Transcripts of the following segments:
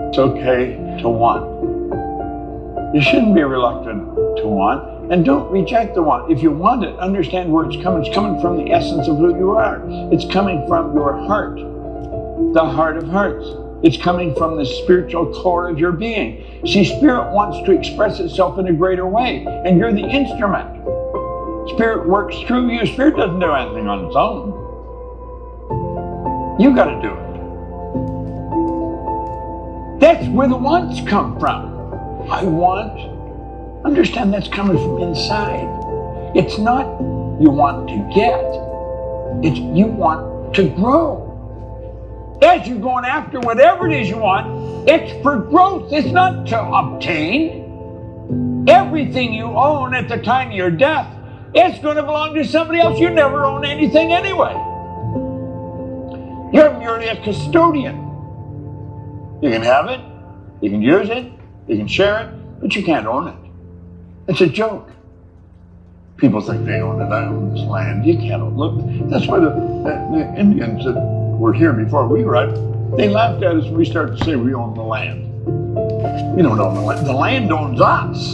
It's okay to want. You shouldn't be reluctant to want, and don't reject the want. If you want it, understand where it's coming. It's coming from the essence of who you are. It's coming from your heart, the heart of hearts. It's coming from the spiritual core of your being. See, spirit wants to express itself in a greater way, and you're the instrument. Spirit works through you. Spirit doesn't do anything on its own. You got to do it. That's where the wants come from. I want. Understand that's coming from inside. It's not you want to get. It's you want to grow. As you're going after whatever it is you want, it's for growth. It's not to obtain. Everything you own at the time of your death, it's going to belong to somebody else. You never own anything anyway. You're merely a custodian. You can have it, you can use it, you can share it, but you can't own it. It's a joke. People think they own it. I own this land. You can't own it. Look, that's why the Indians that were here before we arrived, they laughed at us when we started to say we own the land. We don't own the land. The land owns us.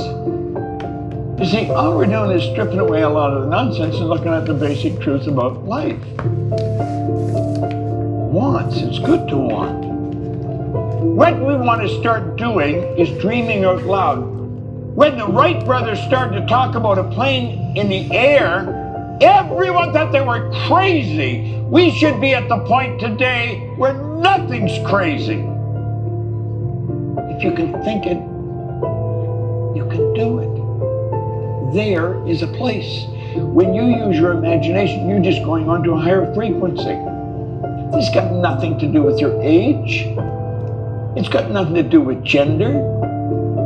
You see, all we're doing is stripping away a lot of the nonsense and looking at the basic truth about life. Wants, it's good to want. What we want to start doing is dreaming out loud. When the Wright brothers started to talk about a plane in the air, everyone thought they were crazy. We should be at the point today where nothing's crazy. If you can think it, you can do it. There is a place. When you use your imagination, you're just going on to a higher frequency. This got nothing to do with your age. It's got nothing to do with gender.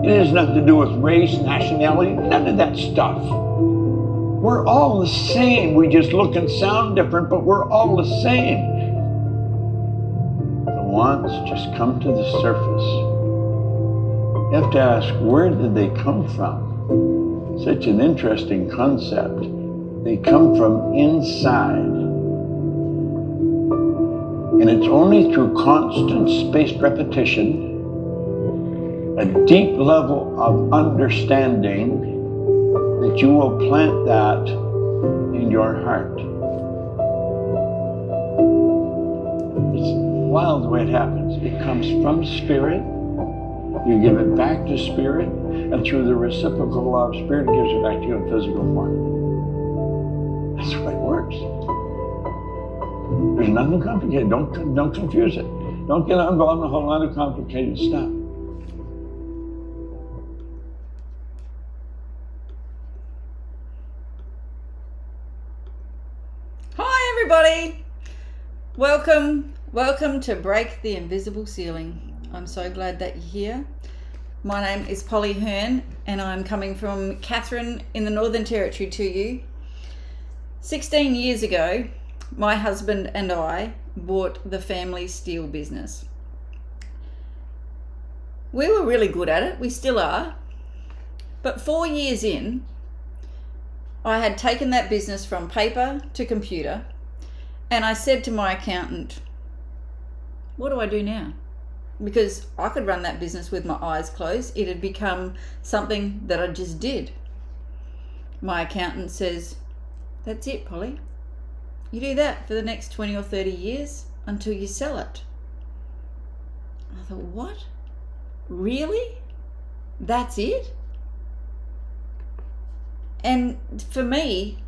It has nothing to do with race, nationality, none of that stuff. We're all the same. We just look and sound different, but we're all the same. The wants just come to the surface. You have to ask, where did they come from? Such an interesting concept. They come from inside. And it's only through constant spaced repetition, a deep level of understanding, that you will plant that in your heart. It's wild the way it happens. It comes from spirit, you give it back to spirit, and through the reciprocal law of spirit, it gives it back to you in physical form. That's the way it works. There's nothing complicated. Don't confuse it. Don't get involved in a whole lot of complicated stuff. Hi everybody. Welcome to Break the Invisible Ceiling. I'm so glad that you're here. My name is Polly Hearn and I'm coming from Catherine in the Northern Territory to you. 16 years ago, my husband and I bought the family steel business. We were really good at it, we still are, but 4 years in, I had taken that business from paper to computer, and I said to my accountant, what do I do now? Because I could run that business with my eyes closed. It had become something that I just did. My accountant says, that's it, Polly. You do that for the next 20 or 30 years until you sell it. I thought, what? Really? That's it? And for me,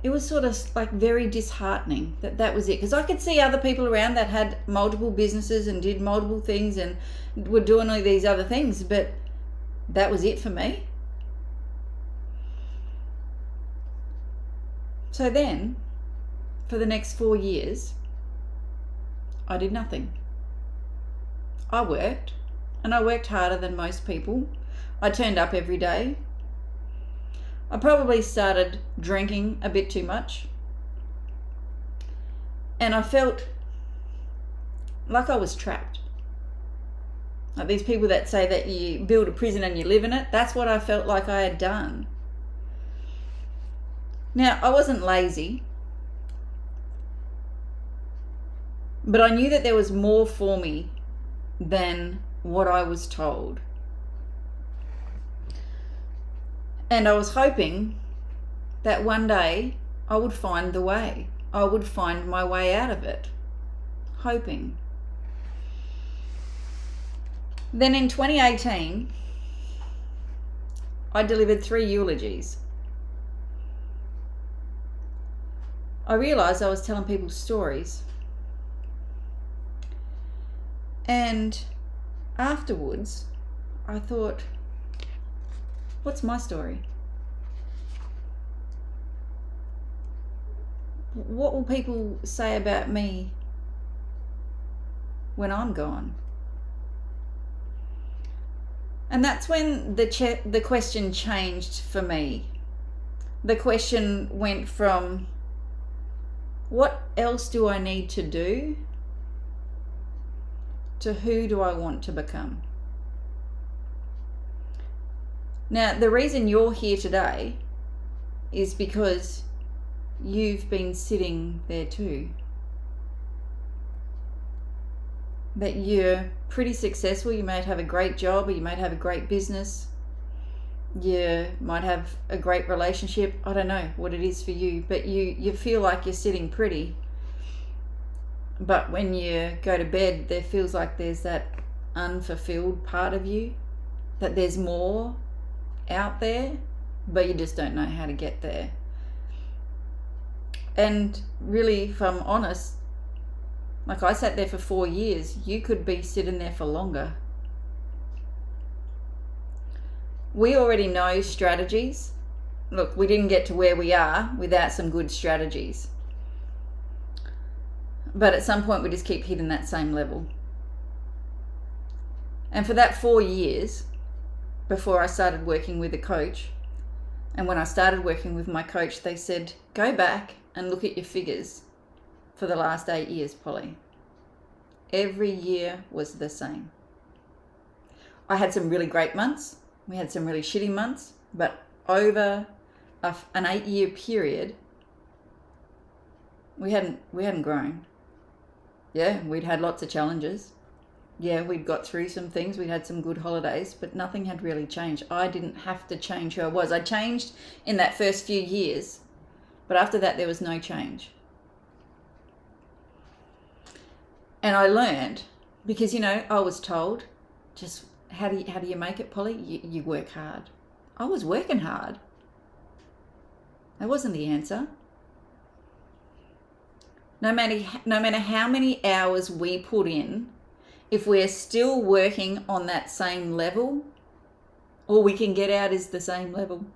it was sort of like very disheartening that was it. Because I could see other people around that had multiple businesses and did multiple things and were doing all these other things, but that was it for me. So then, for the next 4 years, I did nothing. I worked, and I worked harder than most people. I turned up every day. I probably started drinking a bit too much. And I felt like I was trapped. Like these people that say that you build a prison and you live in it, that's what I felt like I had done. Now, I wasn't lazy, but I knew that there was more for me than what I was told. And I was hoping that one day I would find the way. I would find my way out of it. Hoping. Then in 2018, I delivered 3 eulogies. I realised I was telling people stories. And afterwards, I thought, what's my story? What will people say about me when I'm gone? And that's when the question changed for me. The question went from, what else do I need to do, to who do I want to become? Now, the reason you're here today is because you've been sitting there too. That you're pretty successful, you might have a great job, or you might have a great business, you might have a great relationship, I don't know what it is for you, but you feel like you're sitting pretty. But when you go to bed, there feels like there's that unfulfilled part of you, that there's more out there, but you just don't know how to get there. And really, if I'm honest, like I sat there for 4 years, you could be sitting there for longer. We already know strategies. Look, we didn't get to where we are without some good strategies. But at some point we just keep hitting that same level. And for that 4 years, before I started working with a coach, and when I started working with my coach, they said, go back and look at your figures for the last 8 years, Polly. Every year was the same. I had some really great months. We had some really shitty months, but over an 8-year period, we hadn't grown. Yeah, we'd had lots of challenges. Yeah, we'd got through some things. We'd had some good holidays, but nothing had really changed. I didn't have to change who I was. I changed in that first few years, but after that, there was no change. And I learned, because, I was told, just how do you make it, Polly? You work hard. I was working hard. That wasn't the answer. No matter how many hours we put in, if we're still working on that same level, all we can get out is the same level.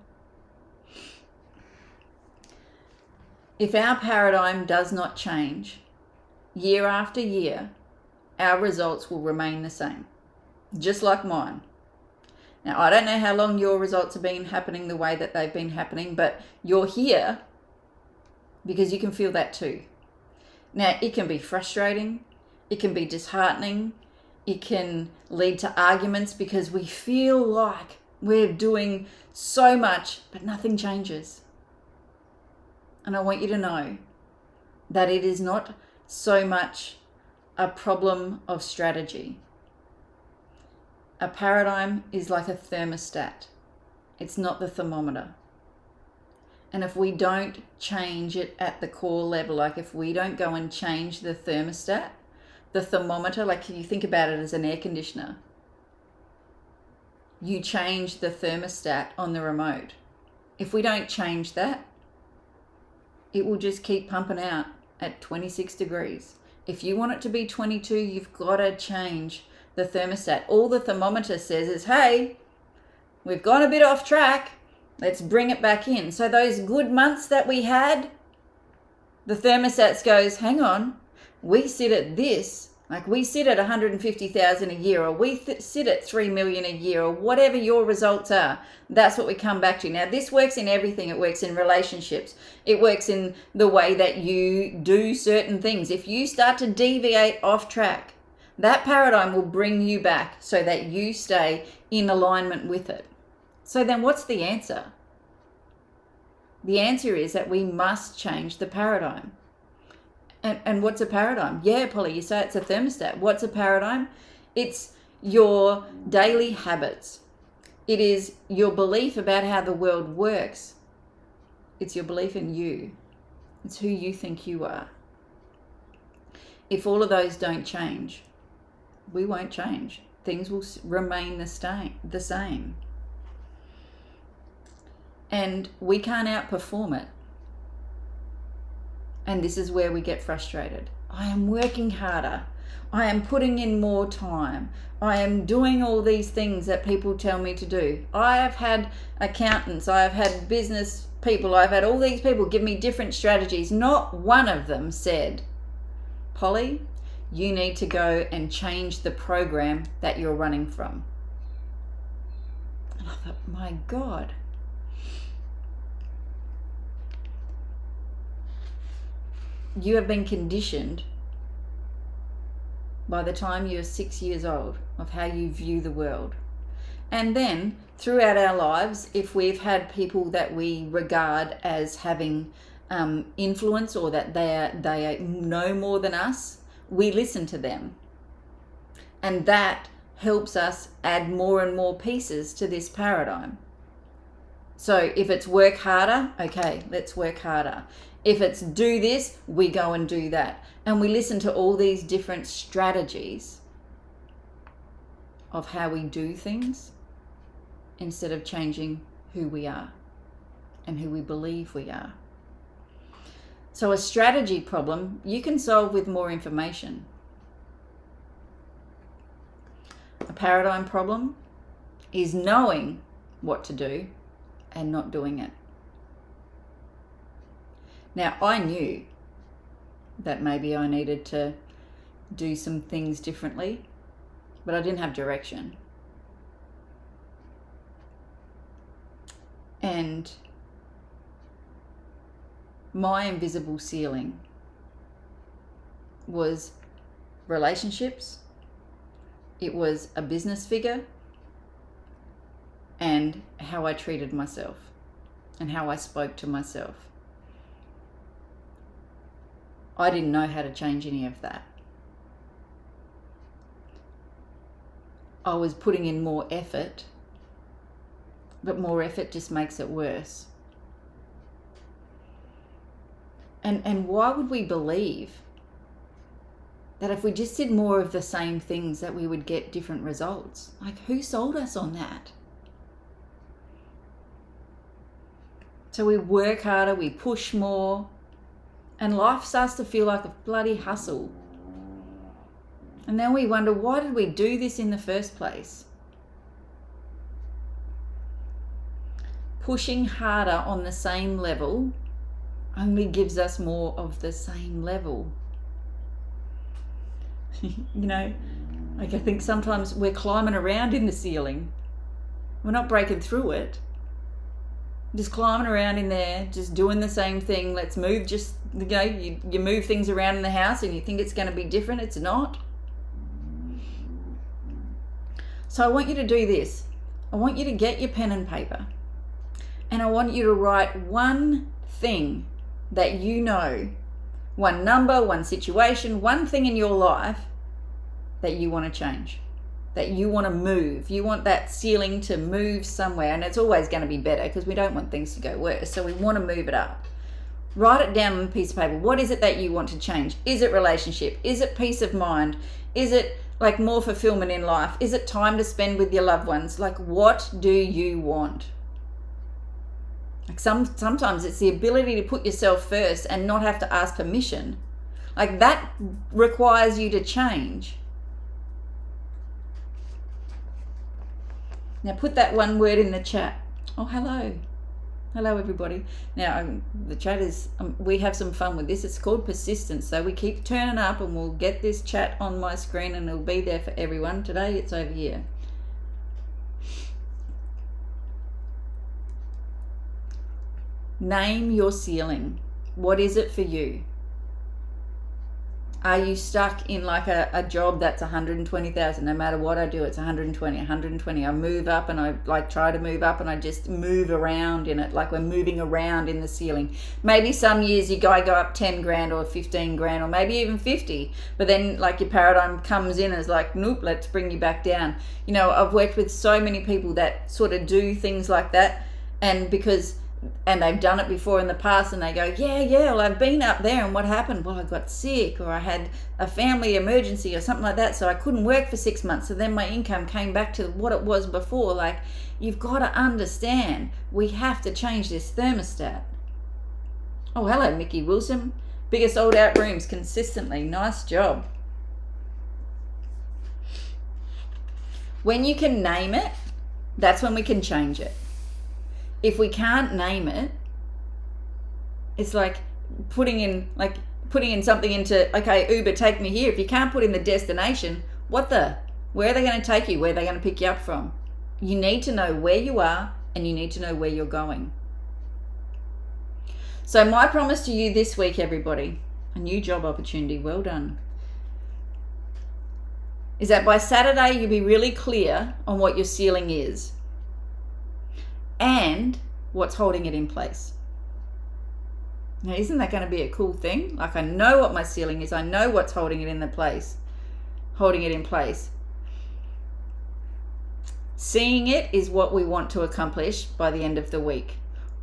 If our paradigm does not change, year after year, our results will remain the same, just like mine. Now, I don't know how long your results have been happening the way that they've been happening, but you're here because you can feel that too. Now, it can be frustrating, it can be disheartening, it can lead to arguments because we feel like we're doing so much, but nothing changes. And I want you to know that it is not so much a problem of strategy. A paradigm is like a thermostat. It's not the thermometer. And if we don't change it at the core level, like if we don't go and change the thermostat, the thermometer, like you think about it as an air conditioner, you change the thermostat on the remote. If we don't change that, it will just keep pumping out at 26 degrees. If you want it to be 22, you've got to change the thermostat. All the thermometer says is, hey, we've gone a bit off track. Let's bring it back in. So those good months that we had, the thermostat goes, hang on, we sit at this, like we sit at 150,000 a year, or we sit at 3 million a year, or whatever your results are. That's what we come back to. Now, this works in everything. It works in relationships. It works in the way that you do certain things. If you start to deviate off track, that paradigm will bring you back so that you stay in alignment with it. So then what's the answer? The answer is that we must change the paradigm. And what's a paradigm? Yeah, Polly, you say it's a thermostat. What's a paradigm? It's your daily habits. It is your belief about how the world works. It's your belief in you. It's who you think you are. If all of those don't change, we won't change. Things will remain the same. And we can't outperform it. And this is where we get frustrated. I am working harder. I am putting in more time. I am doing all these things that people tell me to do. I have had accountants, I have had business people, I've had all these people give me different strategies. Not one of them said, Polly, you need to go and change the program that you're running from. And I thought, my God. You have been conditioned by the time you're 6 years old of how you view the world. And then throughout our lives, if we've had people that we regard as having influence or that they know more than us, we listen to them. And that helps us add more and more pieces to this paradigm. So if it's work harder, okay, let's work harder. If it's do this, we go and do that. And we listen to all these different strategies of how we do things instead of changing who we are and who we believe we are. So a strategy problem you can solve with more information. A paradigm problem is knowing what to do and not doing it. Now, I knew that maybe I needed to do some things differently, but I didn't have direction. And my invisible ceiling was relationships, it was a business figure, and how I treated myself and how I spoke to myself. I didn't know how to change any of that. I was putting in more effort, but more effort just makes it worse. And why would we believe that if we just did more of the same things that we would get different results? Like, who sold us on that? So we work harder, we push more, and life starts to feel like a bloody hustle. And then we wonder, why did we do this in the first place? Pushing harder on the same level only gives us more of the same level. You know, like I think sometimes we're climbing around in the ceiling. We're not breaking through it. Just climbing around in there, just doing the same thing. Let's move, just, you know, you move things around in the house and you think it's going to be different. It's not. So I want you to do this. I want you to get your pen and paper. And I want you to write one thing that you know, one number, one situation, one thing in your life that you want to change, that you want to move. You want that ceiling to move somewhere, and it's always going to be better because we don't want things to go worse. So we want to move it up. Write it down on a piece of paper. What is it that you want to change? Is it relationship? Is it peace of mind? Is it like more fulfillment in life? Is it time to spend with your loved ones? Like, what do you want? Like sometimes it's the ability to put yourself first and not have to ask permission. Like, that requires you to change. Now put that one word in the chat. Oh, hello. Hello, everybody. Now, the chat is, we have some fun with this. It's called persistence. So we keep turning up and we'll get this chat on my screen and it'll be there for everyone. Today it's over here. Name your ceiling. What is it for you? Are you stuck in like a job that's 120,000? No matter what I do, it's 120, 120. I move up and I like try to move up and I just move around in it. Like we're moving around in the ceiling. Maybe some years you go up 10 grand or 15 grand or maybe even 50. But then like your paradigm comes in and is like, nope, let's bring you back down. You know, I've worked with so many people that sort of do things like that. And they've done it before in the past and they go, yeah, well, I've been up there and what happened? Well, I got sick or I had a family emergency or something like that, so I couldn't work for 6 months. So then my income came back to what it was before. Like, you've got to understand, we have to change this thermostat. Oh, hello, Mickey Wilson. Biggest sold out rooms consistently. Nice job. When you can name it, that's when we can change it. If we can't name it, it's like putting in something into, okay, Uber, take me here. If you can't put in the destination, where are they going to take you? Where are they going to pick you up from? You need to know where you are and you need to know where you're going. So my promise to you this week, everybody, a new job opportunity, well done, is that by Saturday you'll be really clear on what your ceiling is and what's holding it in place. Now, isn't that going to be a cool thing? Like, I know what my ceiling is. I know what's holding it in place. Seeing it is what we want to accomplish by the end of the week.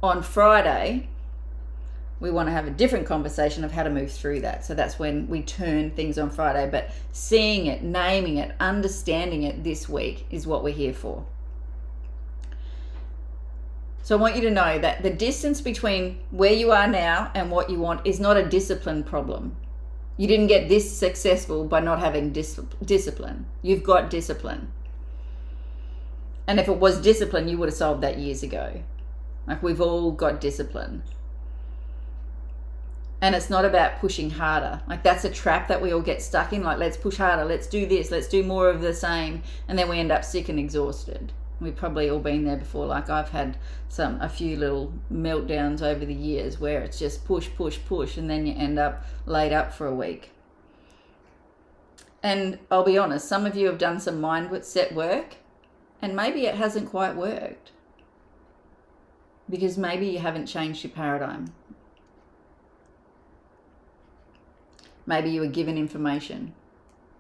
On Friday, we want to have a different conversation of how to move through that. So that's when we turn things on Friday. But seeing it, naming it, understanding it this week is what we're here for. So I want you to know that the distance between where you are now and what you want is not a discipline problem. You didn't get this successful by not having discipline. You've got discipline. And if it was discipline, you would have solved that years ago. Like, we've all got discipline. And it's not about pushing harder. Like, that's a trap that we all get stuck in. Like, let's push harder, let's do this, let's do more of the same. And then we end up sick and exhausted. We've probably all been there before. Like, I've had a few little meltdowns over the years where it's just push, and then you end up laid up for a week. And I'll be honest, some of you have done some mindset work and maybe it hasn't quite worked because maybe you haven't changed your paradigm. Maybe you were given information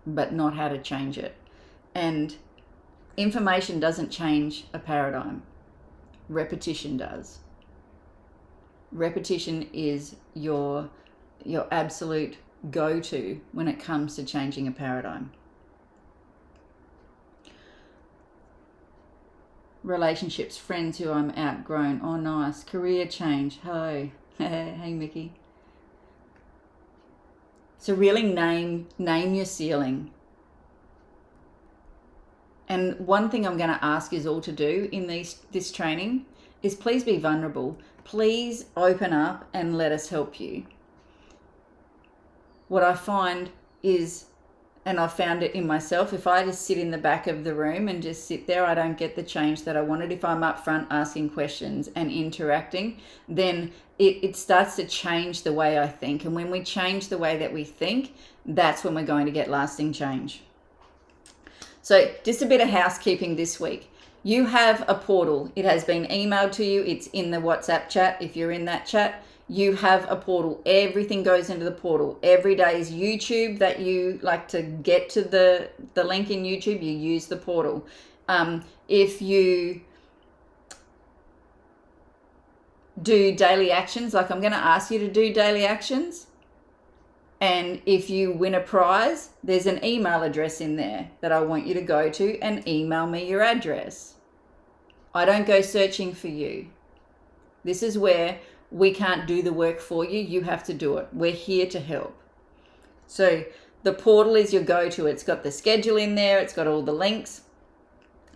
but not how to change it. And information doesn't change a paradigm. Repetition does. Repetition is your absolute go-to when it comes to changing a paradigm. Relationships, friends who I'm outgrown. Oh, nice. Career change. Hello. Hey, Mickey. So really name your ceiling. And one thing I'm going to ask you all to do in this training is please be vulnerable. Please open up and let us help you. What I find is, and I've found it in myself, if I just sit in the back of the room and just sit there, I don't get the change that I wanted. If I'm up front asking questions and interacting, then it starts to change the way I think. And when we change the way that we think, that's when we're going to get lasting change. So just a bit of housekeeping this week. You have a portal. It has been emailed to you. It's in the WhatsApp chat. If you're in that chat, you have a portal. Everything goes into the portal. Every day is YouTube that you like to get to the link in YouTube, you use the portal. If you do daily actions, like I'm going to ask you to do daily actions, and if you win a prize, there's an email address in there that I want you to go to and email me your address. I don't go searching for you. This is where we can't do the work for you. You have to do it. We're here to help. So the portal is your go-to. It's got the schedule in there. It's got all the links.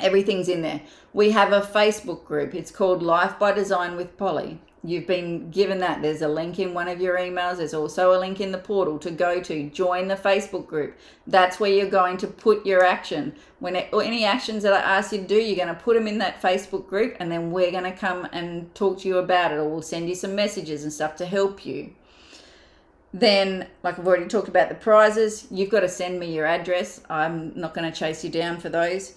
Everything's in there. We have a Facebook group. It's called Life by Design with Polly. You've been given that. There's a link in one of your emails. There's also a link in the portal to go to. Join the Facebook group. That's where you're going to put your action. Any actions that I ask you to do, you're going to put them in that Facebook group, and then we're going to come and talk to you about it, or we'll send you some messages and stuff to help you. Then, like I've already talked about the prizes, you've got to send me your address. I'm not going to chase you down for those.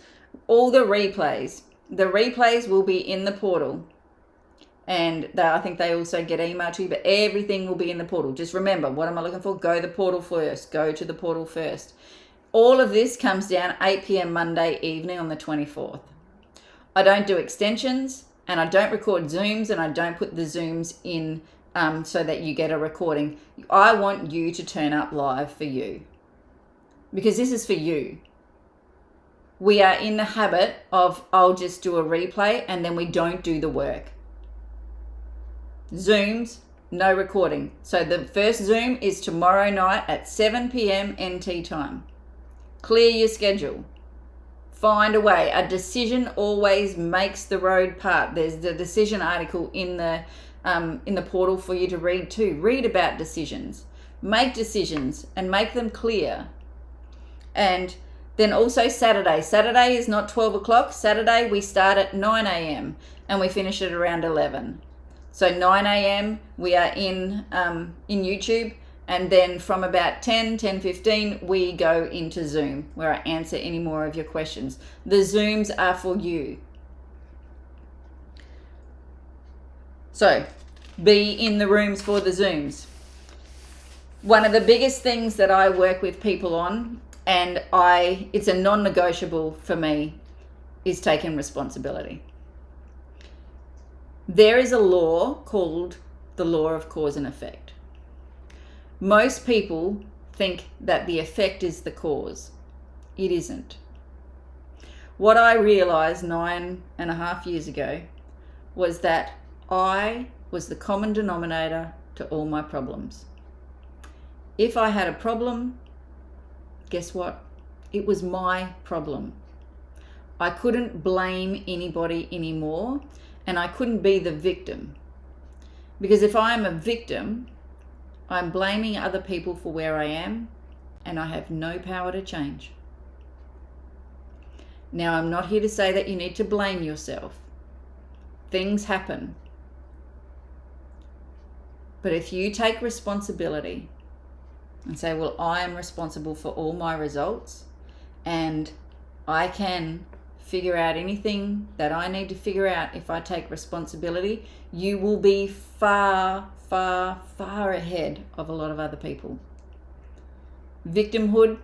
All the replays will be in the portal. And I think they also get emailed to you, but everything will be in the portal. Just remember, what am I looking for? Go to the portal first. Go to the portal first. All of this comes down 8 p.m. Monday evening on the 24th. I don't do extensions, and I don't record Zooms, and I don't put the Zooms in so that you get a recording. I want you to turn up live for you, because this is for you. We are in the habit of, I'll just do a replay, and then we don't do the work. Zooms, no recording. So the first Zoom is tomorrow night at 7 p.m. NT time. Clear your schedule. Find a way. A decision always makes the road part. There's the decision article in the portal for you to read too. Read about decisions. Make decisions and make them clear. And then also Saturday. Saturday is not 12 o'clock. Saturday we start at 9 a.m. and we finish at around 11. So 9 a.m. we are in YouTube. And then from about 10:15, we go into Zoom where I answer any more of your questions. The Zooms are for you. So be in the rooms for the Zooms. One of the biggest things that I work with people on, and it's a non-negotiable for me, is taking responsibility. There is a law called the law of cause and effect. Most people think that the effect is the cause. It isn't. What I realized 9.5 years ago was that I was the common denominator to all my problems. If I had a problem, guess what? It was my problem. I couldn't blame anybody anymore, and I couldn't be the victim. Because if I am a victim, I'm blaming other people for where I am, and I have no power to change. Now, I'm not here to say that you need to blame yourself. Things happen. But if you take responsibility and say, well, I am responsible for all my results, and I can figure out anything that I need to figure out if I take responsibility, you will be far, far, far ahead of a lot of other people. Victimhood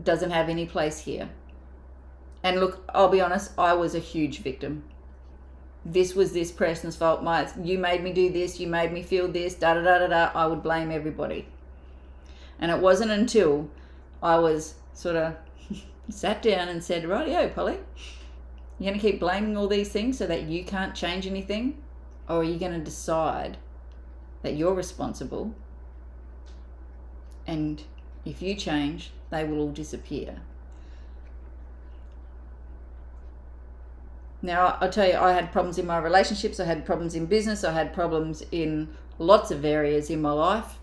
doesn't have any place here. And look, I'll be honest, I was a huge victim. This was this person's fault. You made me do this, you made me feel this, da-da-da-da-da. I would blame everybody. And it wasn't until I was sort of sat down and said, rightio, Polly, you're going to keep blaming all these things so that you can't change anything? Or are you going to decide that you're responsible, and if you change, they will all disappear? Now, I'll tell you, I had problems in my relationships, I had problems in business, I had problems in lots of areas in my life.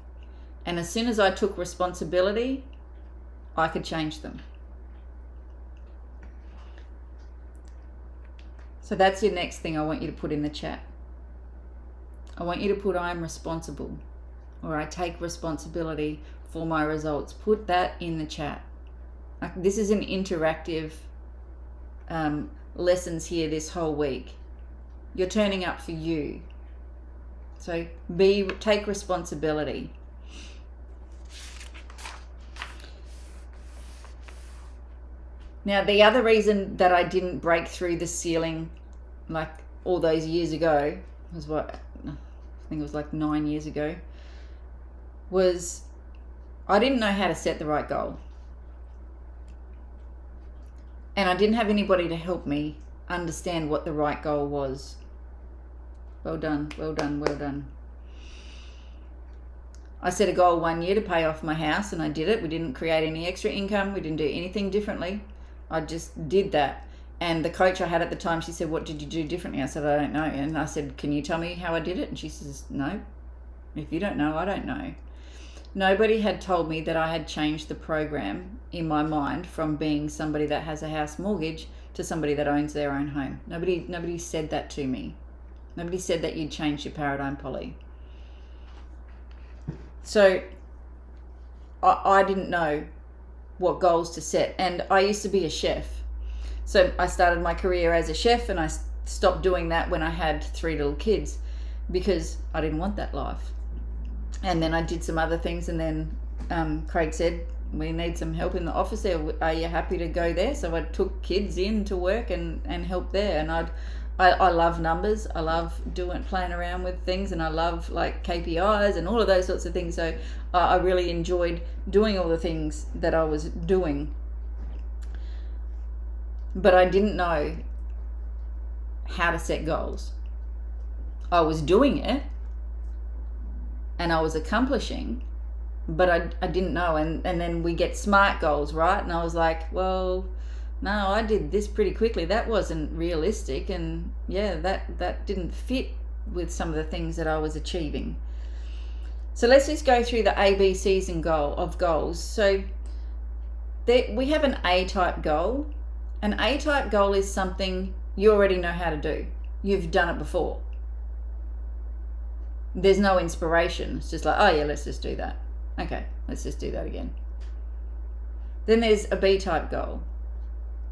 And as soon as I took responsibility, I could change them. So that's your next thing I want you to put in the chat. I want you to put, I am responsible, or I take responsibility for my results. Put that in the chat. This is an interactive lessons here this whole week. You're turning up for you. So take responsibility. Now, the other reason that I didn't break through the ceiling like all those years ago was I think it was like 9 years ago, was I didn't know how to set the right goal. And I didn't have anybody to help me understand what the right goal was. Well done, well done, well done. I set a goal 1 year to pay off my house, and I did it. We didn't create any extra income. We didn't do anything differently. I just did that. And the coach I had at the time, she said, what did you do differently? I said, I don't know. And I said, can you tell me how I did it? And she says, no. If you don't know, I don't know. Nobody had told me that I had changed the program in my mind from being somebody that has a house mortgage to somebody that owns their own home. Nobody said that to me. Nobody said that you'd change your paradigm, Polly. So I didn't know what goals to set. And I used to be a chef. So I started my career as a chef, and I stopped doing that when I had 3 little kids because I didn't want that life. And then I did some other things, and then Craig said, we need some help in the office there. Are you happy to go there? So I took kids in to work and help there. And I love numbers. I love playing around with things, and I love like KPIs and all of those sorts of things. So I really enjoyed doing all the things that I was doing. But I didn't know how to set goals. I was doing it and I was accomplishing, but I didn't know. And then we get SMART goals, right? And I was like, well, no, I did this pretty quickly. That wasn't realistic. And yeah, that didn't fit with some of the things that I was achieving. So let's just go through the ABCs of goals. So we have an A-type goal. An A-type goal is something you already know how to do. You've done it before. There's no inspiration. It's just like, oh yeah, let's just do that. Okay, let's just do that again. Then there's a B-type goal.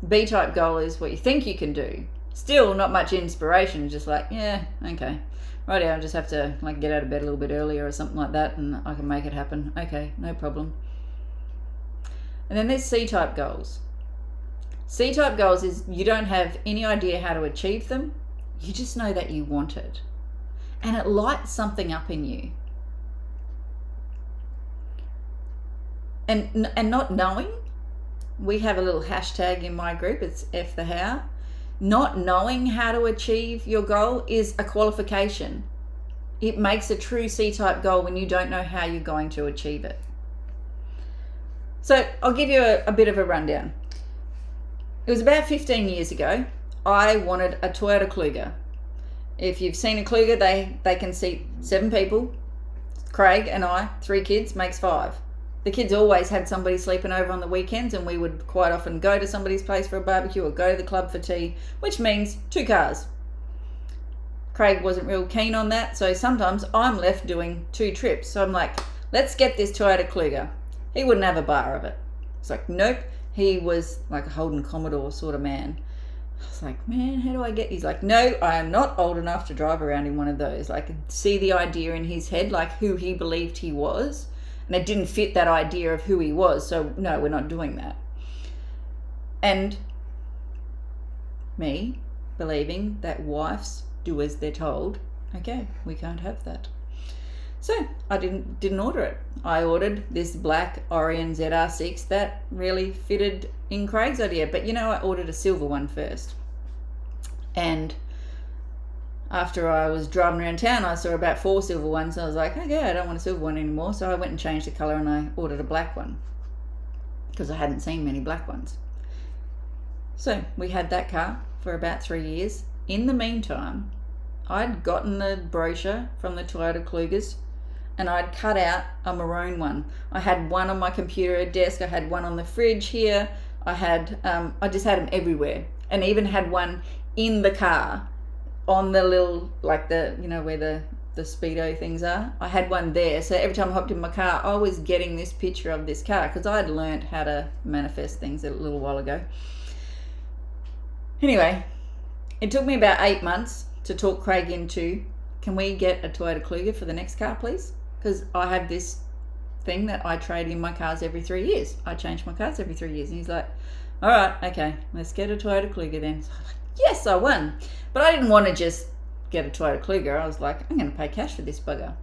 B-type goal is what you think you can do. Still not much inspiration, just like, yeah, okay. Right, I'll just have to like get out of bed a little bit earlier or something like that, and I can make it happen. Okay, no problem. And then there's C-type goals. C-type goals is you don't have any idea how to achieve them. You just know that you want it. And it lights something up in you. And not knowing, we have a little hashtag in my group, it's F the how. Not knowing how to achieve your goal is a qualification. It makes a true C-type goal when you don't know how you're going to achieve it. So I'll give you a bit of a rundown. It was about 15 years ago. I wanted a Toyota Kluger. If you've seen a Kluger, they can seat 7 people. Craig and I, 3 kids, makes 5. The kids always had somebody sleeping over on the weekends, and we would quite often go to somebody's place for a barbecue or go to the club for tea, which means 2 cars. Craig wasn't real keen on that, so sometimes I'm left doing 2 trips. So I'm like, let's get this Toyota Kluger. He wouldn't have a bar of it. It's like, nope. He was like a Holden Commodore sort of man. I was like, man, how do I get? He's like, no, I am not old enough to drive around in one of those. Like, see the idea in his head, like who he believed he was. And it didn't fit that idea of who he was. So no, we're not doing that. And me believing that wives do as they're told. Okay, we can't have that. So I didn't order it. I ordered this black Orion ZR6 that really fitted in Craig's idea. But you know, I ordered a silver one first. And after I was driving around town, I saw about 4 silver ones. I was like, okay, I don't want a silver one anymore. So I went and changed the colour and I ordered a black one because I hadn't seen many black ones. So we had that car for about 3 years. In the meantime, I'd gotten the brochure from the Toyota Klugers and I'd cut out a maroon one. I had one on my computer at desk. I had one on the fridge here. I just had them everywhere, and even had one in the car on the little, like the, you know, where the speedo things are. I had one there. So every time I hopped in my car, I was getting this picture of this car because I had learned how to manifest things a little while ago. Anyway, it took me about 8 months to talk Craig into, can we get a Toyota Kluger for the next car, please? Because I have this thing that I trade in my cars every 3 years. I change my cars every 3 years. And he's like, all right, okay, let's get a Toyota Kluger then. So I'm like, yes, I won. But I didn't want to just get a Toyota Kluger. I was like, I'm going to pay cash for this bugger.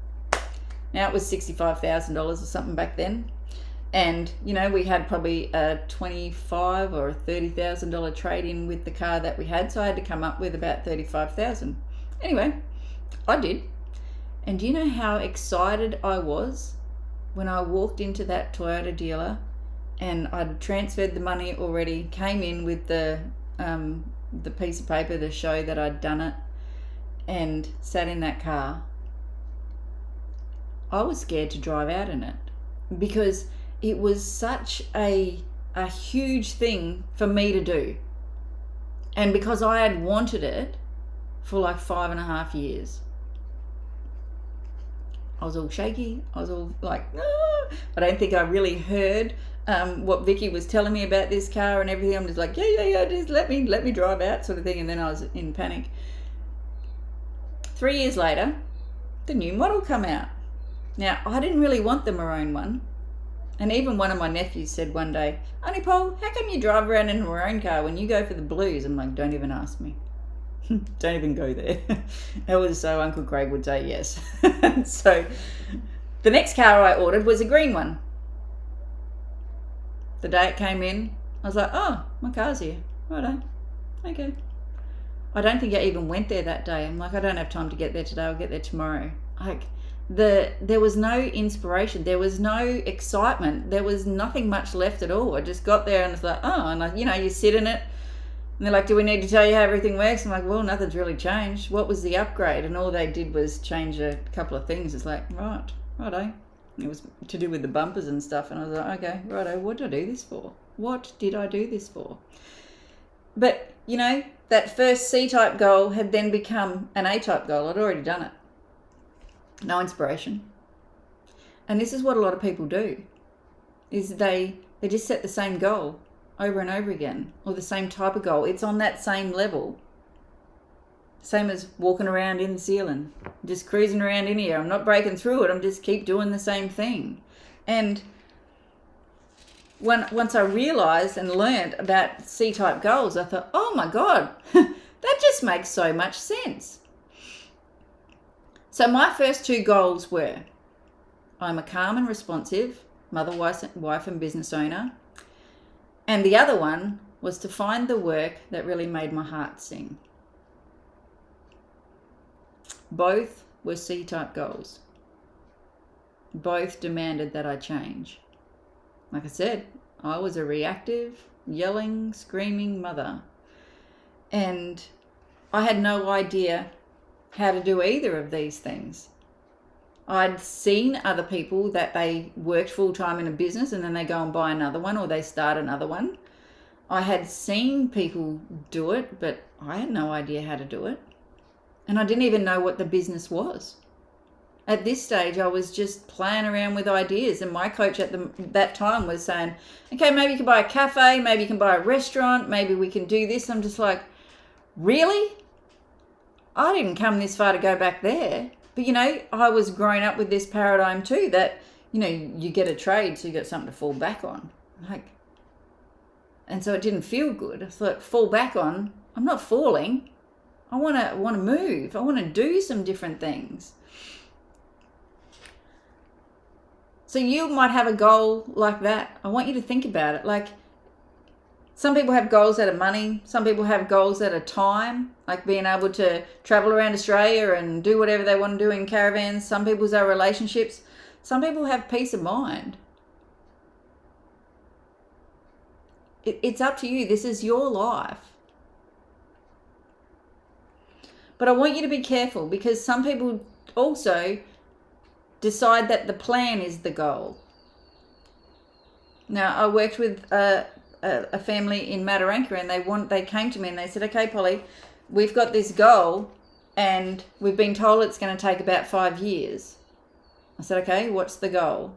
Now it was $65,000 or something back then. And, you know, we had probably a $25,000 or a $30,000 trade-in with the car that we had. So I had to come up with about $35,000. Anyway, I did. And do you know how excited I was when I walked into that Toyota dealer and I'd transferred the money already, came in with the piece of paper to show that I'd done it, and sat in that car. I was scared to drive out in it because it was such a huge thing for me to do. And because I had wanted it for like 5.5 years. I was all shaky. I was all like, ah. I don't think I really heard what Vicky was telling me about this car and everything. I'm just like, yeah, just let me drive out, sort of thing. And then I was in panic. 3 years later, the new model come out. Now, I didn't really want the maroon one. And even one of my nephews said one day, Auntie Paul, how come you drive around in a maroon car when you go for the blues? I'm like, don't even ask me. Don't even go there. That was so Uncle Craig would say yes. So the next car I ordered was a green one. The day it came in, I was like, oh, my car's here. Righto. Okay. I don't think I even went there that day. I'm like, I don't have time to get there today. I'll get there tomorrow. Like, there was no inspiration. There was no excitement. There was nothing much left at all. I just got there and it's like, oh, and you sit in it. And they're like, do we need to tell you how everything works? I'm like, well, nothing's really changed. What was the upgrade? And all they did was change a couple of things. It's like, righto. It was to do with the bumpers and stuff. And I was like, okay, righto, what did I do this for? What did I do this for? But, that first C-type goal had then become an A-type goal. I'd already done it. No inspiration. And this is what a lot of people do, is they just set the same goal over and over again, or the same type of goal. It's on that same level. Same as walking around in the ceiling, just cruising around in here. I'm not breaking through it. I'm just keep doing the same thing. And once I realized and learned about C-type goals, I thought, oh my God, that just makes so much sense. So my first two goals were, I'm a calm and responsive mother, wife and business owner. And the other one was to find the work that really made my heart sing. Both were C-type goals. Both demanded that I change. Like I said, I was a reactive, yelling, screaming mother. And I had no idea how to do either of these things. I'd seen other people that they worked full-time in a business and then they go and buy another one or they start another one. I had seen people do it, but I had no idea how to do it. And I didn't even know what the business was. At this stage, I was just playing around with ideas. And my coach at that time was saying, okay, maybe you can buy a cafe, maybe you can buy a restaurant, maybe we can do this. I'm just like, really? I didn't come this far to go back there. But, I was growing up with this paradigm too that, you get a trade, so you got something to fall back on. And so it didn't feel good. I thought, fall back on, I'm not falling. I want to move. I want to do some different things. So you might have a goal like that. I want you to think about it. Like, some people have goals that are money. Some people have goals that are time, like being able to travel around Australia and do whatever they want to do in caravans. Some people's are relationships. Some people have peace of mind. It's up to you. This is your life. But I want you to be careful, because some people also decide that the plan is the goal. Now, I worked with a family in Mataranka, and they came to me and they said, okay, Polly, we've got this goal and we've been told it's going to take about 5 years. I said, okay, what's the goal?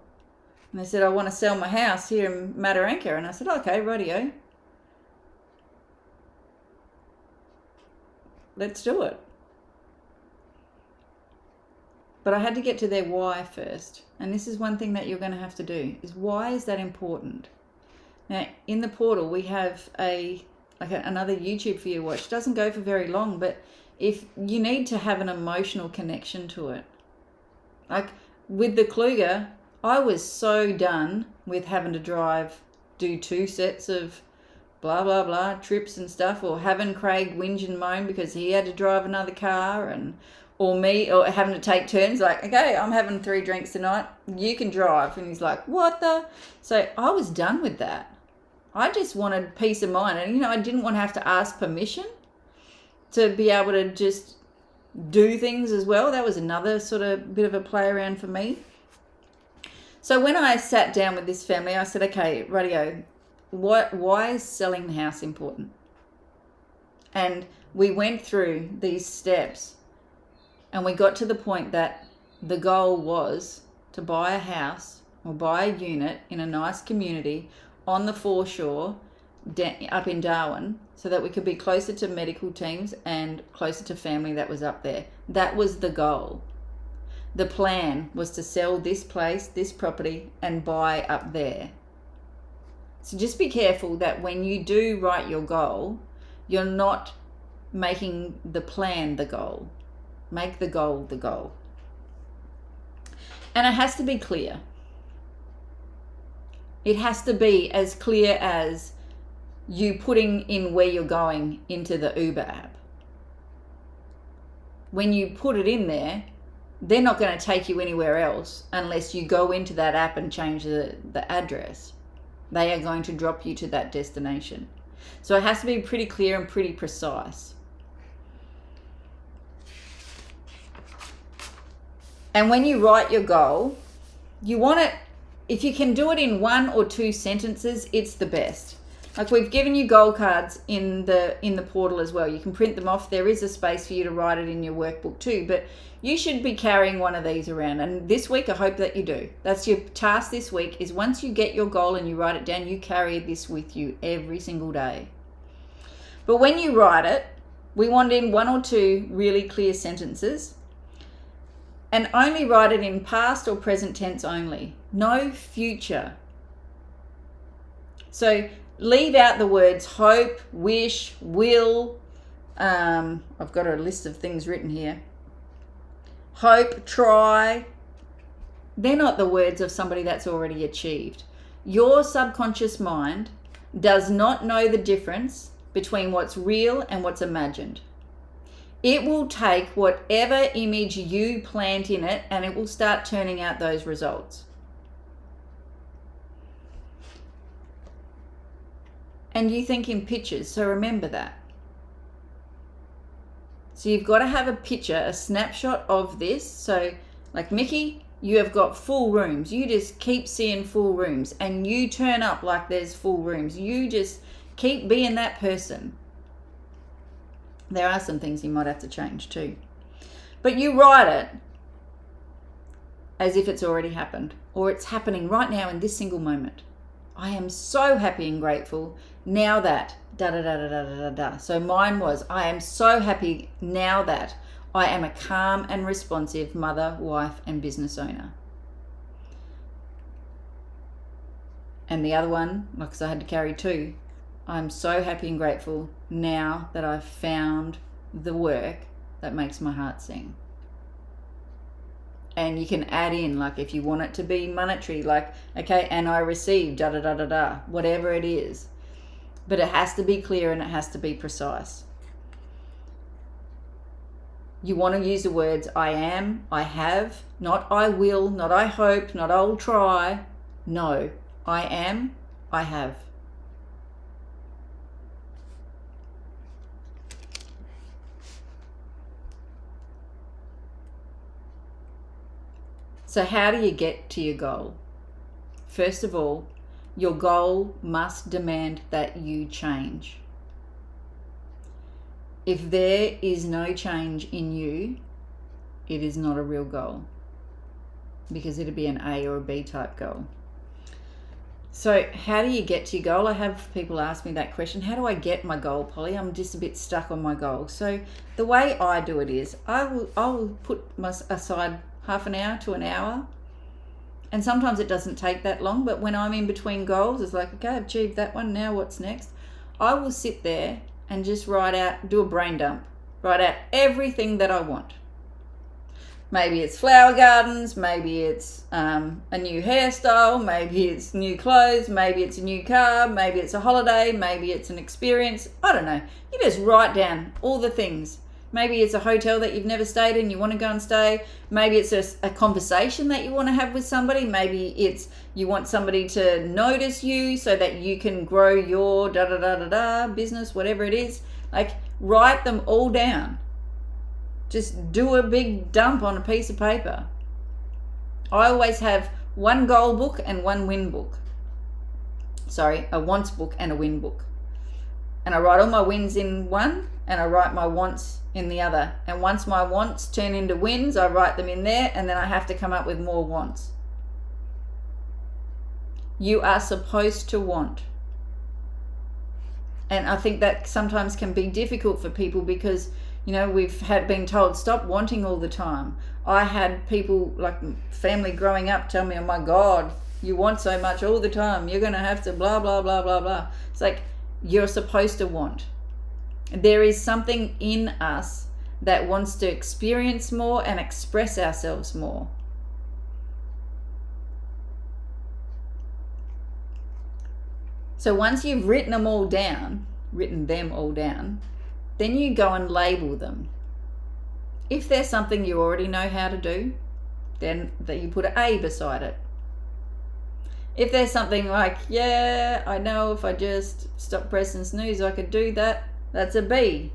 And they said, I want to sell my house here in Mataranka. And I said, okay, rightio. Let's do it. But I had to get to their why first. And this is one thing that you're going to have to do, is why is that important? Now, in the portal, we have another YouTube for you to watch. It doesn't go for very long, but if you need to have an emotional connection to it. Like with the Kluger, I was so done with having to do 2 sets of blah, blah, blah, trips and stuff, or having Craig whinge and moan because he had to drive another car, or having to take turns, like, okay, I'm having 3 drinks tonight, you can drive. And he's like, what the? So I was done with that. I just wanted peace of mind. And, I didn't want to have to ask permission to be able to just do things as well. That was another sort of bit of a play around for me. So when I sat down with this family, I said, okay, radio, why is selling the house important? And we went through these steps. And we got to the point that the goal was to buy a house or buy a unit in a nice community on the foreshore up in Darwin, so that we could be closer to medical teams and closer to family that was up there. That was the goal. The plan was to sell this place, this property, and buy up there. So just be careful that when you do write your goal, you're not making the plan the goal. Make the goal the goal. And it has to be clear. It has to be as clear as you putting in where you're going into the Uber app. When you put it in there, they're not going to take you anywhere else unless you go into that app and change the address. They are going to drop you to that destination. So it has to be pretty clear and pretty precise. And when you write your goal, you want it, if you can do it in 1 or 2 sentences, it's the best. Like, we've given you goal cards in the portal as well. You can print them off. There is a space for you to write it in your workbook too, but you should be carrying one of these around. And this week, I hope that you do. That's your task this week, is once you get your goal and you write it down, you carry this with you every single day. But when you write it, we want in 1 or 2 really clear sentences, and only write it in past or present tense only. No future. So leave out the words hope, wish, will. I've got a list of things written here. Hope, try. They're not the words of somebody that's already achieved. Your subconscious mind does not know the difference between what's real and what's imagined. It will take whatever image you plant in it, and it will start turning out those results. And you think in pictures, so remember that. So you've got to have a picture, a snapshot of this. So like Mickey, you have got full rooms. You just keep seeing full rooms, and you turn up like there's full rooms. You just keep being that person. There are some things you might have to change too. But you write it as if it's already happened, or it's happening right now in this single moment. I am so happy and grateful now that da-da-da-da-da-da-da. So mine was, I am so happy now that I am a calm and responsive mother, wife, and business owner. And the other one, because I had to carry 2, I'm so happy and grateful now that I've found the work that makes my heart sing. And you can add in, like, if you want it to be monetary, like, okay, and I received da-da-da-da-da, whatever it is. But it has to be clear and it has to be precise. You want to use the words I am, I have, not I will, not I hope, not I'll try. No, I am, I have. So how do you get to your goal? First of all, your goal must demand that you change. If there is no change in you, it is not a real goal, because it'd be an A or a B type goal. So how do you get to your goal? I have people ask me that question. How do I get my goal, Polly? I'm just a bit stuck on my goal. So the way I do it is I'll put aside half an hour to an hour, and sometimes it doesn't take that long, but when I'm in between goals, it's like, okay, I've achieved that one, now what's next? I will sit there and just write out, do a brain dump, write out everything that I want. Maybe it's flower gardens, maybe it's a new hairstyle, maybe it's new clothes, maybe it's a new car, maybe it's a holiday, maybe it's an experience, I don't know. You just write down all the things. Maybe it's a hotel that you've never stayed in, you want to go and stay. Maybe it's a conversation that you want to have with somebody. Maybe it's you want somebody to notice you so that you can grow your da-da-da-da-da business, whatever it is. Like, write them all down. Just do a big dump on a piece of paper. I always have one goal book and one win book. Sorry, a wants book and a win book. And I write all my wins in one, and I write my wants in the other. And once my wants turn into wins, I write them in there, and then I have to come up with more wants. You are supposed to want. And I think that sometimes can be difficult for people because, we've been told stop wanting all the time. I had people, like family growing up, tell me, oh my God, you want so much all the time. You're going to have to blah, blah, blah, blah, blah. It's like, you're supposed to want. There is something in us that wants to experience more and express ourselves more. So once you've written them all down, then you go and label them. If there's something you already know how to do, then you put an A beside it. If there's something like, yeah, I know if I just stop pressing snooze, I could do that, that's a B.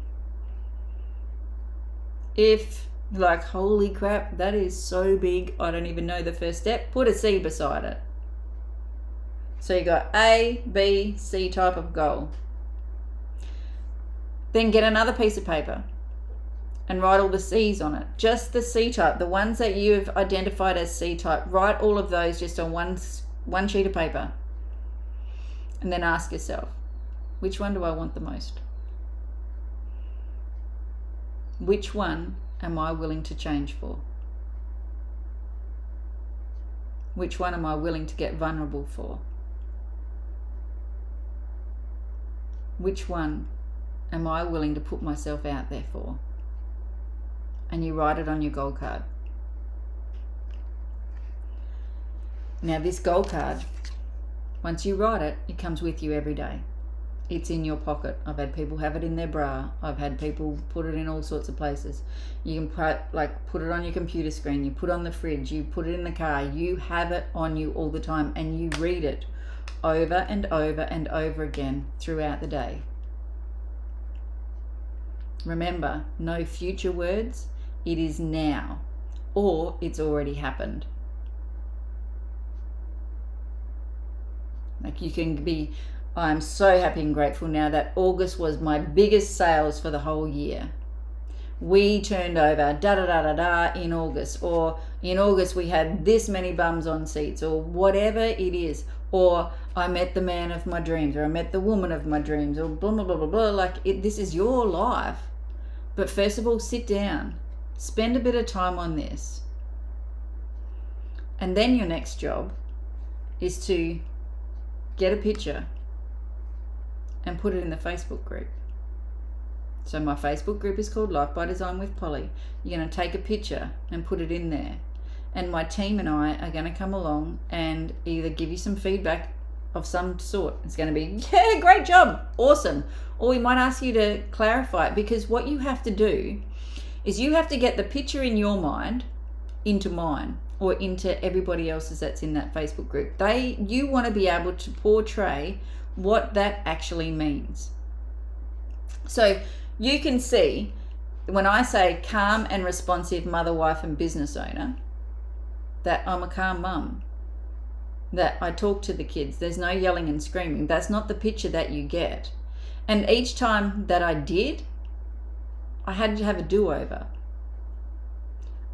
If like, holy crap, that is so big, I don't even know the first step, put a C beside it. So you got A, B, C type of goal. Then get another piece of paper and write all the C's on it. Just the C type, the ones that you've identified as C type. Write all of those just on one sheet of paper. And then ask yourself, which one do I want the most? Which one am I willing to change for? Which one am I willing to get vulnerable for? Which one am I willing to put myself out there for? And you write it on your goal card. Now this goal card, once you write it, it comes with you every day. It's in your pocket. I've had people have it in their bra. I've had people put it in all sorts of places. You can put it on your computer screen. You put it on the fridge. You put it in the car. You have it on you all the time, and you read it over and over and over again throughout the day. Remember, no future words. It is now, or it's already happened. Like you can be, I'm so happy and grateful now that August was my biggest sales for the whole year. We turned over da-da-da-da-da in August, or in August we had this many bums on seats, or whatever it is, or I met the man of my dreams, or I met the woman of my dreams, or blah, blah, blah, blah, blah. Like this is your life. But first of all, sit down, spend a bit of time on this. And then your next job is to get a picture and put it in the Facebook group. So my Facebook group is called Life by Design with Polly. You're going to take a picture and put it in there. And my team and I are going to come along and either give you some feedback of some sort. It's going to be, yeah, great job, awesome. Or we might ask you to clarify it, because what you have to do is you have to get the picture in your mind into mine or into everybody else's that's in that Facebook group. You want to be able to portray what that actually means. So you can see when I say calm and responsive mother, wife, and business owner, that I'm a calm mum, that I talk to the kids. There's no yelling and screaming. That's not the picture that you get. And each time that I did, I had to have a do-over.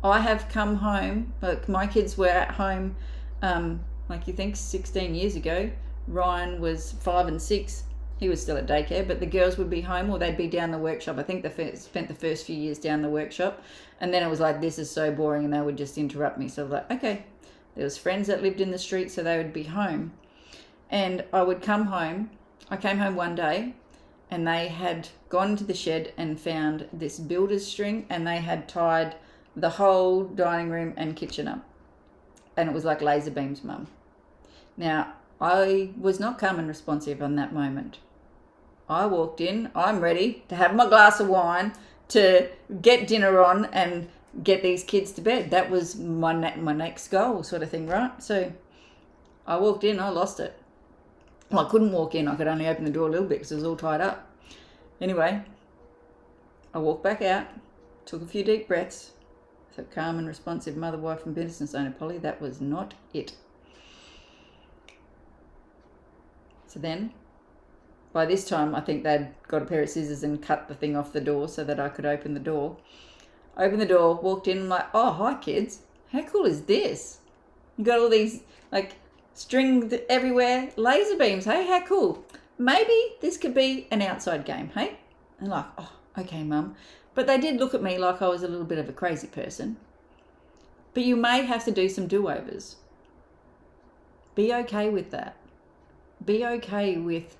I have come home, like my kids were at home, like you think 16 years ago. Ryan was 5 and 6. He was still at daycare, but the girls would be home or they'd be down the workshop. I think they spent the first few years down the workshop. And then it was like, this is so boring, and they would just interrupt me. So I was like, okay. There was friends that lived in the street, so they would be home. And I would come home. I came home one day, and they had gone into the shed and found this builder's string, and they had tied the whole dining room and kitchen up. And it was like laser beams, Mum. Now, I was not calm and responsive on that moment. I walked in, I'm ready to have my glass of wine, to get dinner on and get these kids to bed. That was my next goal, sort of thing, right? So I walked in, I lost it. Well, I couldn't walk in. I could only open the door a little bit because it was all tied up. Anyway, I walked back out, took a few deep breaths. So calm and responsive mother, wife, and business owner, Polly, that was not it. So then, by this time, I think they'd got a pair of scissors and cut the thing off the door so that I could open the door. Opened the door, walked in, and I'm like, oh, hi, kids. How cool is this? You got all these, like, string everywhere, laser beams. Hey, how cool. Maybe this could be an outside game, hey? And like, oh, okay, Mum. But they did look at me like I was a little bit of a crazy person. But you may have to do some do-overs. Be okay with that. Be okay with,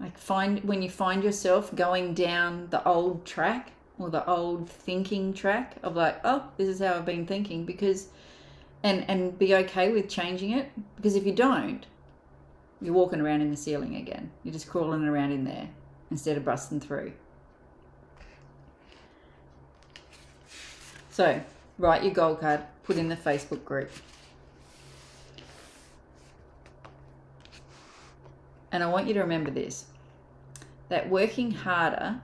like, when you find yourself going down the old track or the old thinking track of like, oh, this is how I've been thinking, because, and be okay with changing it, because if you don't, you're walking around in the ceiling again. You're just crawling around in there instead of busting through. So, write your goal card, put in the Facebook group. And I want you to remember this, that working harder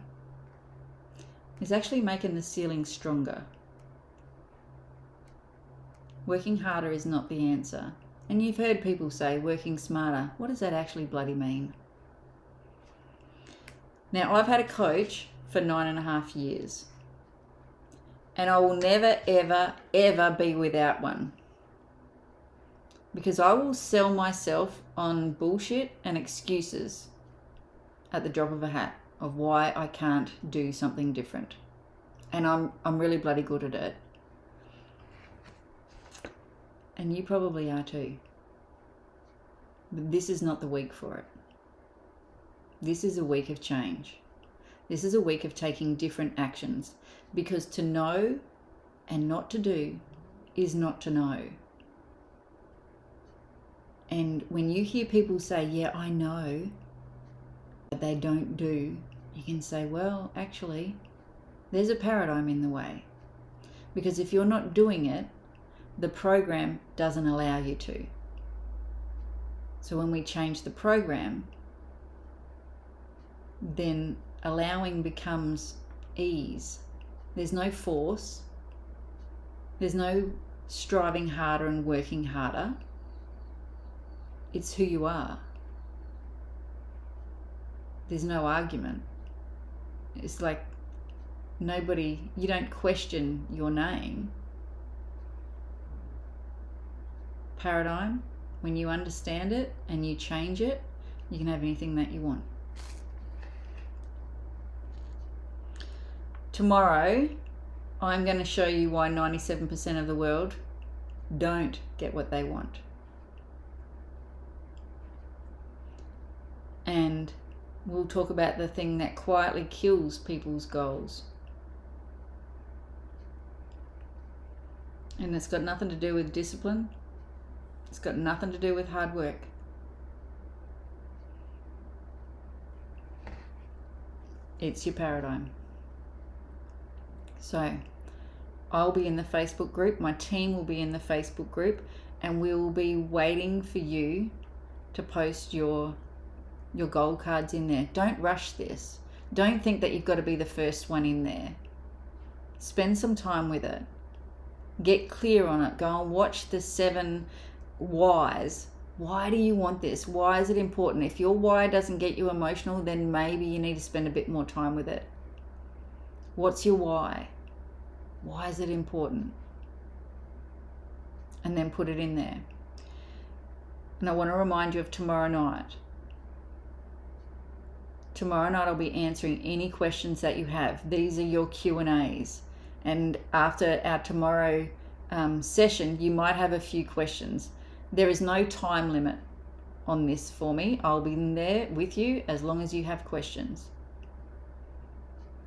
is actually making the ceiling stronger. Working harder is not the answer. And you've heard people say working smarter. What does that actually bloody mean? Now, I've had a coach for 9.5 years. And I will never, ever, ever be without one. Because I will sell myself on bullshit and excuses at the drop of a hat of why I can't do something different. And I'm really bloody good at it. And you probably are too. But this is not the week for it. This is a week of change. This is a week of taking different actions. Because to know and not to do is not to know. And when you hear people say, yeah, I know, but they don't do, you can say, well, actually, there's a paradigm in the way. Because if you're not doing it, the program doesn't allow you to. So when we change the program, then allowing becomes ease. There's no force. There's no striving harder and working harder. It's who you are. There's no argument. It's like you don't question your name. Paradigm, when you understand it and you change it, you can have anything that you want. Tomorrow, I'm going to show you why 97% of the world don't get what they want. And we'll talk about the thing that quietly kills people's goals. And it's got nothing to do with discipline. It's got nothing to do with hard work. It's your paradigm. So, I'll be in the Facebook group. My team will be in the Facebook group. And we will be waiting for you to post your goal cards in there. Don't rush this. Don't think that you've got to be the first one in there. Spend some time with it. Get clear on it. Go and watch the 7 whys. Why do you want this? Why is it important? If your why doesn't get you emotional, then maybe you need to spend a bit more time with it. What's your why? Why is it important? And then put it in there. And I want to remind you of tomorrow night. Tomorrow night I'll be answering any questions that you have. These are your Q&As. And after our tomorrow session, you might have a few questions. There is no time limit on this for me. I'll be in there with you as long as you have questions.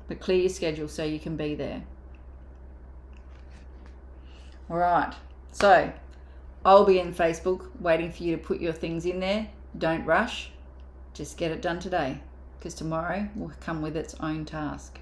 But clear your schedule so you can be there. All right. So I'll be in Facebook waiting for you to put your things in there. Don't rush. Just get it done today, because tomorrow will come with its own task.